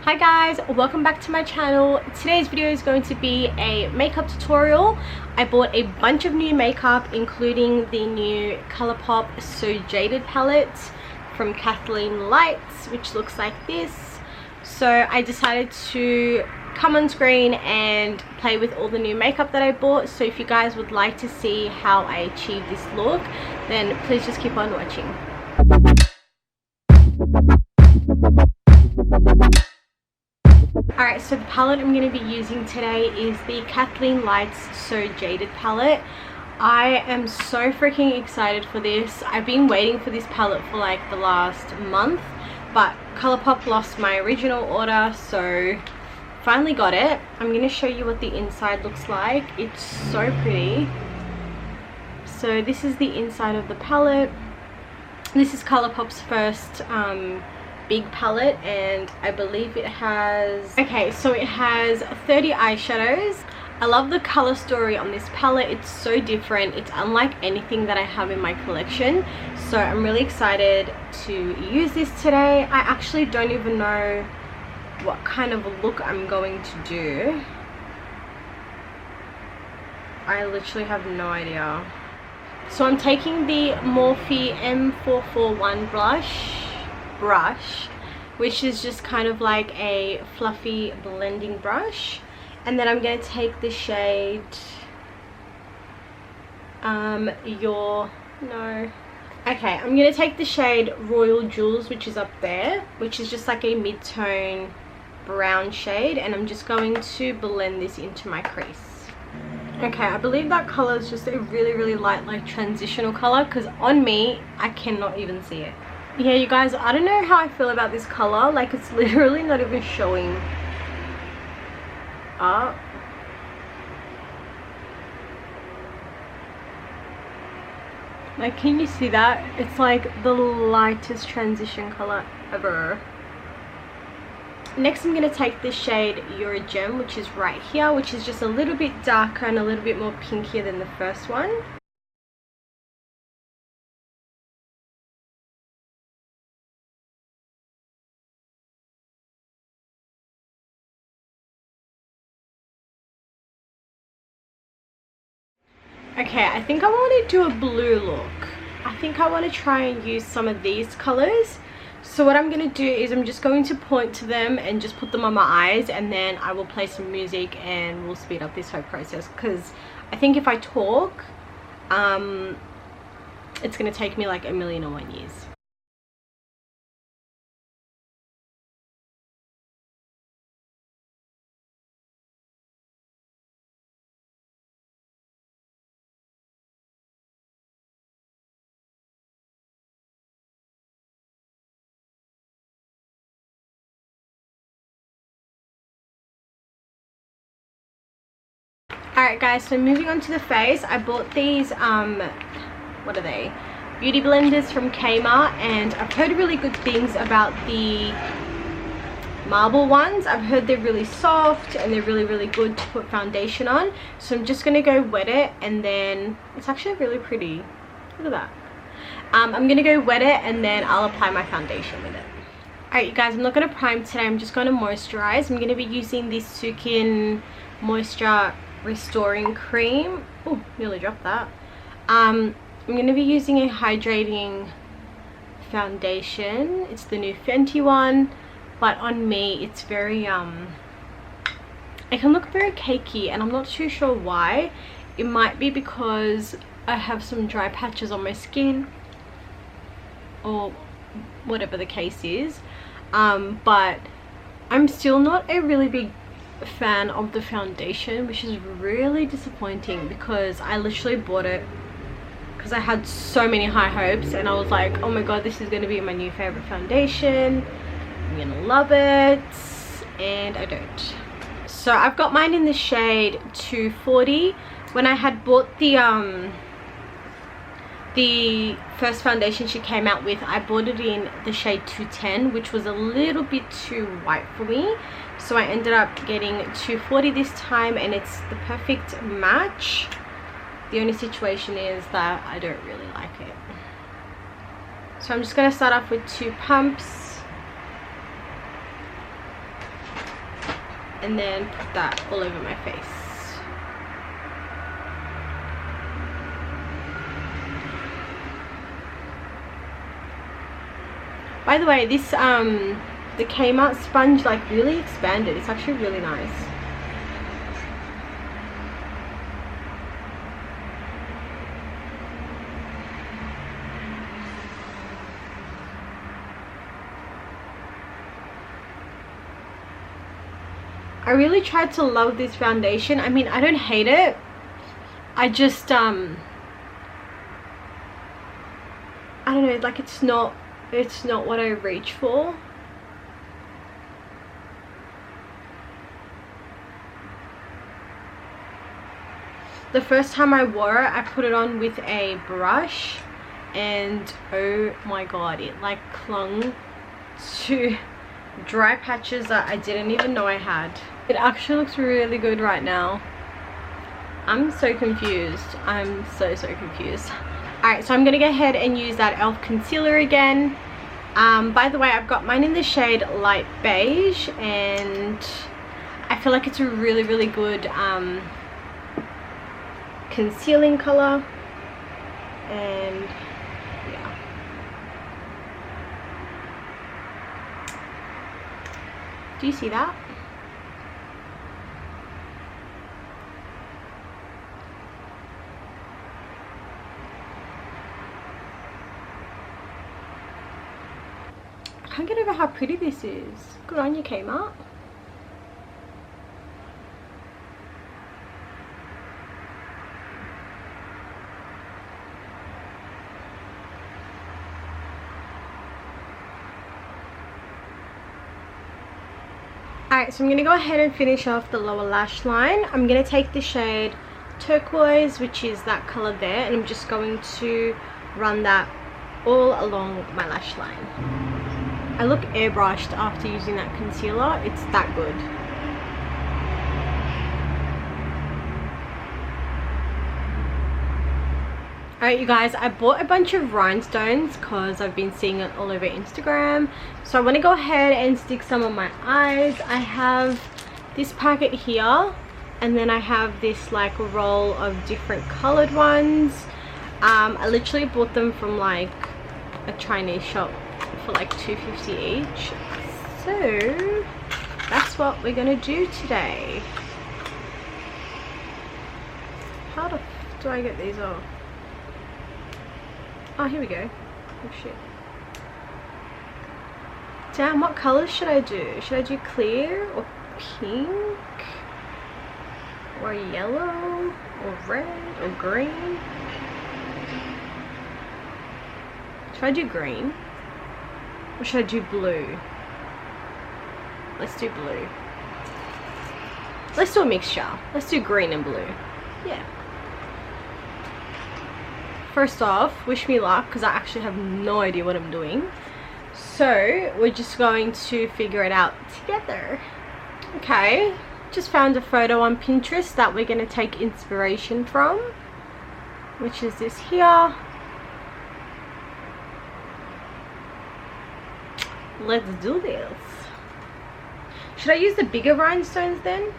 Hi guys, welcome back to my channel. Today's video is going to be a makeup tutorial. I bought a bunch of new makeup, including the new Colourpop So Jaded palette from Kathleen Lights, which looks like this. So I decided to come on screen and play with all the new makeup that I bought. So if you guys would like to see how I achieved this look, then please just keep on watching. Alright, so the palette I'm going to be using today is the Kathleen Lights So Jaded palette. I am so freaking excited for this. I've been waiting for this palette for like the last month, but Colourpop lost my original order, so finally got it. I'm going to show you what the inside looks like. It's so pretty. So this is the inside of the palette. This is Colourpop's first big palette, and I believe it has, okay, so it has 30 eyeshadows. I love the color story on this palette. It's so different. It's unlike anything that I have in my collection, so I'm really excited to use this today. I actually don't even know what kind of a look I'm going to do. I literally have no idea. So I'm taking the Morphe M441 brush, which is just kind of like a fluffy blending brush, and then I'm going to take the shade I'm going to take the shade Royal Jewels, which is up there, which is just like a mid-tone brown shade, and I'm just going to blend this into my crease. Okay, I believe that color is just a really light, like transitional color, because on me I cannot even see it. Yeah, you guys, I don't know how I feel about this color. Like, it's literally not even showing up. Like, can you see that? It's like the lightest transition color ever. Next, I'm going to take the shade Your Gem, which is right here, which is just a little bit darker and a little bit more pinkier than the first one. Okay, I think I want to do a blue look. I think I want to try and use some of these colors. So what I'm going to do is I'm just going to point to them and just put them on my eyes, and then I will play some music and we'll speed up this whole process, because I think if I talk, it's going to take me like 1,000,001 years. Alright guys, so moving on to the face, I bought these, what are they? Beauty blenders from Kmart, and I've heard really good things about the marble ones. I've heard they're really soft and they're really good to put foundation on. So I'm just going to go wet it, and then, it's actually really pretty. Look at that. I'm going to go wet it and then I'll apply my foundation with it. Alright you guys, I'm not going to prime today, I'm just going to moisturize. I'm going to be using this Sukin Moisture Restoring Cream. Oh, nearly dropped that. I'm going to be using a hydrating foundation. It's the new Fenty one, but on me it's very it can look very cakey, and I'm not too sure why. It might be because I have some dry patches on my skin, or whatever the case is, but I'm still not a really big fan of the foundation, which is really disappointing, because I literally bought it because I had so many high hopes, and I was like, oh my god, this is going to be my new favorite foundation, I'm gonna love it, and I don't. So I've got mine in the shade 240. When I had bought the first foundation she came out with, I bought it in the shade 210, which was a little bit too white for me, so I ended up getting 240 this time, and it's the perfect match. The only situation is that I don't really like it. So I'm just going to start off with 2 pumps. and then put that all over my face. By the way, this the Kmart sponge like really expanded. It's actually really nice. I really tried to love this foundation. I mean, I don't hate it. I just I don't know, like it's not what I reach for. The first time I wore it, I put it on with a brush, and oh my god, it like clung to dry patches that I didn't even know I had. It actually looks really good right now. I'm so confused. I'm so confused. Alright, so I'm gonna go ahead and use that e.l.f. concealer again. By the way, I've got mine in the shade light beige, and I feel like it's a really good concealing color. And yeah, do you see that? I can't get over how pretty this is. Good on you, Kmart. Alright, so I'm going to go ahead and finish off the lower lash line. I'm going to take the shade Turquoise, which is that color there, and I'm just going to run that all along my lash line. I look airbrushed after using that concealer. It's that good. Alright you guys, I bought a bunch of rhinestones because I've been seeing it all over Instagram. So I want to go ahead and stick some on my eyes. I have this packet here, and then I have this like roll of different colored ones. I literally bought them from like a Chinese shop for like $2.50 each. So that's what we're gonna do today. How the f do I get these off? Oh, here we go. Oh shit. Damn, what colors should I do? Should I do clear or pink or yellow or red or green? Should I do green or should I do blue? Let's do blue. Let's do a mixture. Let's do green and blue. Yeah. First off, wish me luck because I actually have no idea what I'm doing. So we're just going to figure it out together. Okay, just found a photo on Pinterest that we're going to take inspiration from, which is this here. Let's do this. Should I use the bigger rhinestones then?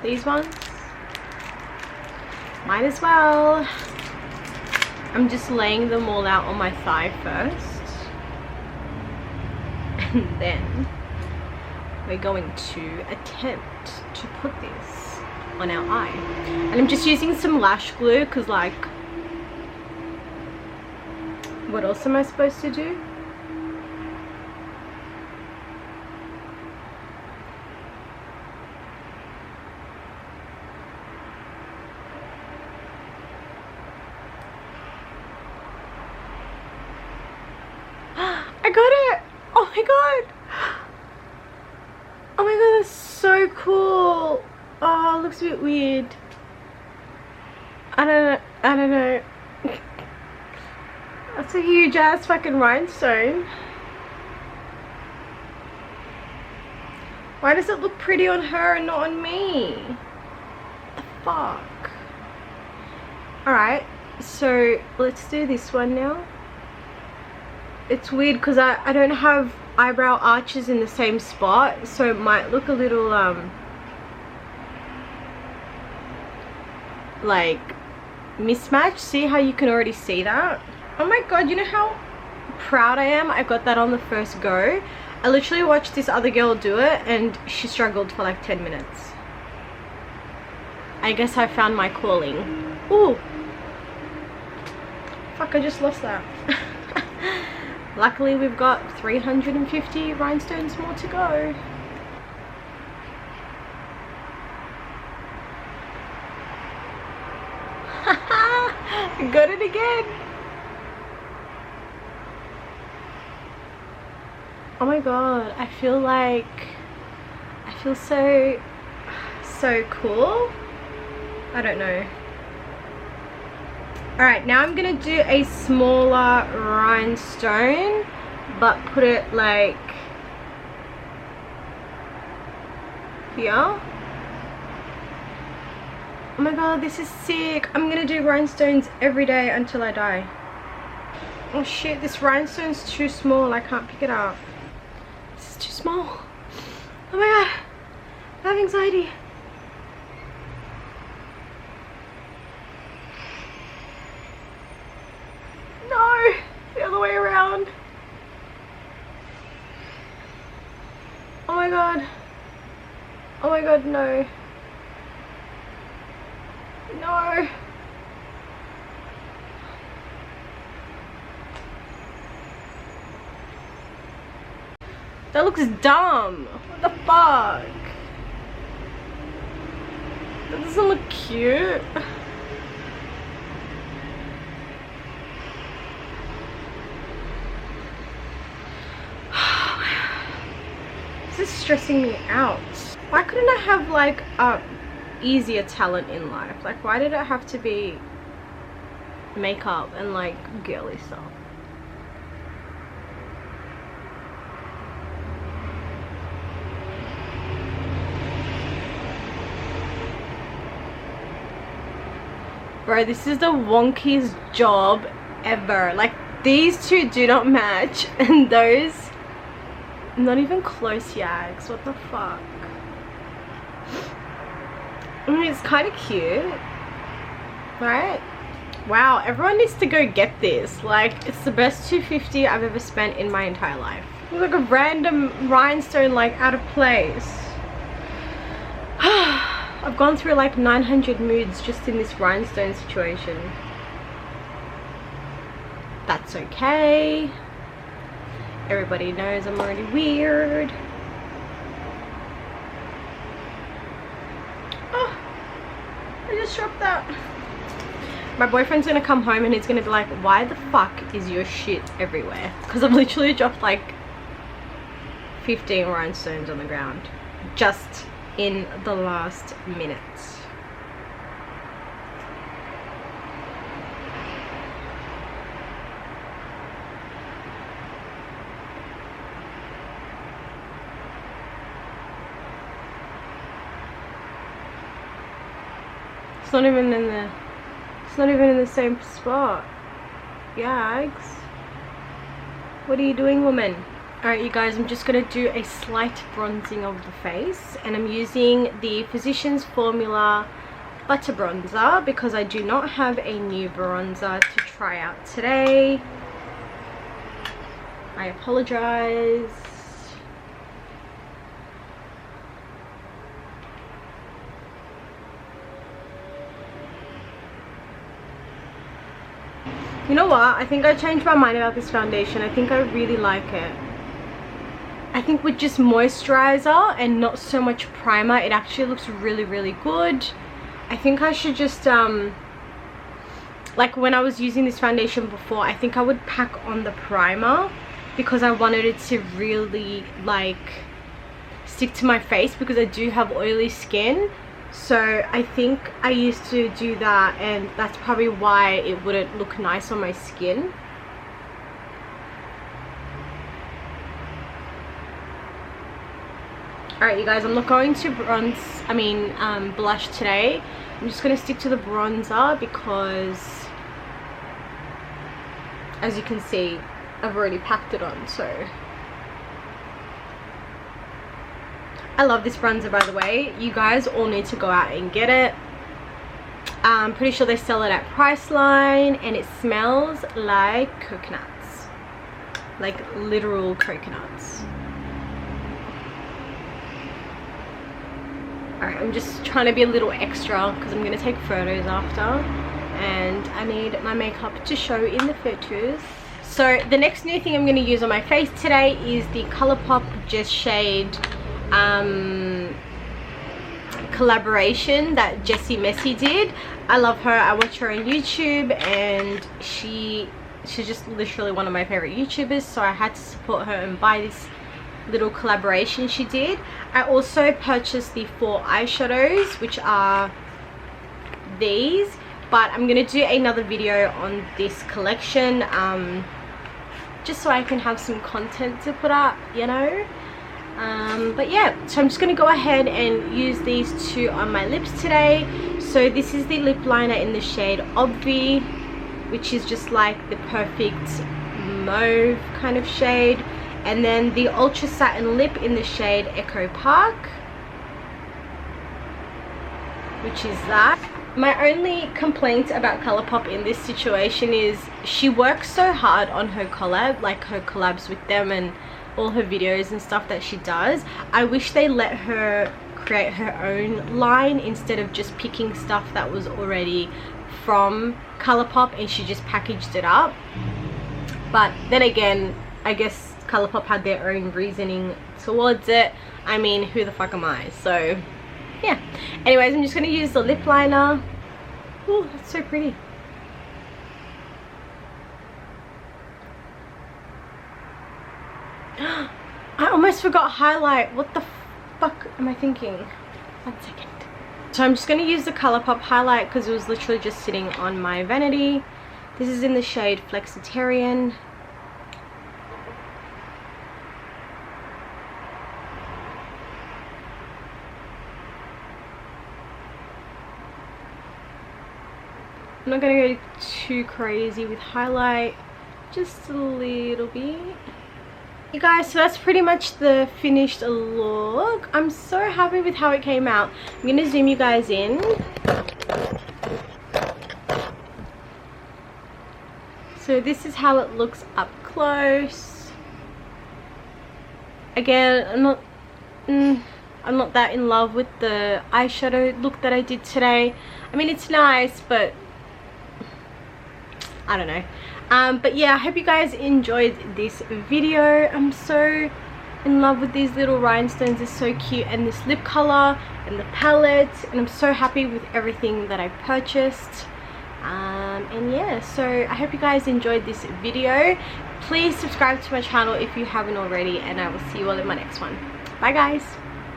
These ones? Might as well. I'm just laying them all out on my thigh first. And then we're going to attempt to put this on our eye. And I'm just using some lash glue because like, what else am I supposed to do? I got it! Oh my god! Oh my god, that's so cool! Oh, it looks a bit weird. I don't know. That's a huge ass fucking rhinestone. Why does it look pretty on her and not on me? What the fuck? Alright, so let's do this one now. It's weird because I don't have eyebrow arches in the same spot, so it might look a little like mismatched. See how you can already see that? Oh my god, you know how proud I am? I got that on the first go. I literally watched this other girl do it and she struggled for like 10 minutes. I guess I found my calling. Ooh, fuck, I just lost that. Luckily we've got 350 rhinestones more to go. Got it again. Oh my god, I feel so cool. I don't know. Alright, now I'm gonna do a smaller rhinestone, but put it like here. Oh my god, this is sick. I'm gonna do rhinestones every day until I die. Oh shit, this rhinestone's too small. I can't pick it up. This is too small. Oh my god, I have anxiety. No, the other way around. Oh my god. Oh my god, no. No. That looks dumb. What the fuck? That doesn't look cute. This is stressing me out. Why couldn't I have like a easier talent in life? Like, why did it have to be makeup and like girly stuff? Bro, this is the wonkiest job ever. Like, these two do not match, and those not even close yags. What the fuck? I mean, it's kind of cute, right? Wow, everyone needs to go get this. Like, it's the best $250 I've ever spent in my entire life. It's like a random rhinestone, like, out of place. I've gone through like 900 moods just in this rhinestone situation. That's okay. Everybody knows I'm already weird. Oh, I just dropped that. My boyfriend's gonna come home and he's gonna be like, why the fuck is your shit everywhere? Because I've literally dropped like 15 rhinestones on the ground just in the last minute. It's not even in the same spot. Yikes. What are you doing, woman? Alright, you guys, I'm just going to do a slight bronzing of the face, and I'm using the Physicians Formula Butter Bronzer because I do not have a new bronzer to try out today. I apologize. You know what? I think I changed my mind about this foundation. I think I really like it. I think with just moisturizer and not so much primer, it actually looks really, really good. I think I should just, like when I was using this foundation before, I think I would pack on the primer because I wanted it to really like stick to my face because I do have oily skin. So I think I used to do that, and that's probably why it wouldn't look nice on my skin. Alright, you guys, I'm not going to blush today. I'm just going to stick to the bronzer because, as you can see, I've already packed it on, so I love this bronzer, by the way. You guys all need to go out and get it. I'm pretty sure they sell it at Priceline, and it smells like coconuts, like literal coconuts. Alright, I'm just trying to be a little extra because I'm going to take photos after, and I need my makeup to show in the photos. So the next new thing I'm going to use on my face today is the Colourpop Just Shade collaboration that Jessie Messy did. I love her. I watch her on YouTube, and she's just literally one of my favorite YouTubers, so I had to support her and buy this little collaboration she did. I also purchased the 4 eyeshadows, which are these, but I'm gonna do another video on this collection, just so I can have some content to put up, you know. But yeah, so I'm just gonna go ahead and use these 2 on my lips today. So this is the lip liner in the shade Obvi, which is just like the perfect mauve kind of shade, and then the Ultra Satin lip in the shade Echo Park, which is that. My only complaint about Colourpop in this situation is she works so hard on her collab, like her collabs with them and all her videos and stuff that she does. I wish they let her create her own line instead of just picking stuff that was already from Colourpop and she just packaged it up. But then again, I guess Colourpop had their own reasoning towards it. I mean, who the fuck am I? So yeah, anyways, I'm just going to use the lip liner. Oh, that's so pretty. I almost forgot highlight. What the fuck am I thinking? 1 second. So I'm just going to use the Colourpop highlight because it was literally just sitting on my vanity. This is in the shade Flexitarian. I'm not going to go too crazy with highlight, just a little bit. You guys, so that's pretty much the finished look. I'm so happy with how it came out. I'm going to zoom you guys in. So this is how it looks up close. Again, I'm not that in love with the eyeshadow look that I did today. I mean, it's nice, but I don't know. But yeah, I hope you guys enjoyed this video. I'm so in love with these little rhinestones. They're so cute, and this lip color and the palette, and I'm so happy with everything that I purchased. And yeah, so I hope you guys enjoyed this video. Please subscribe to my channel if you haven't already, and I will see you all in my next one. Bye guys.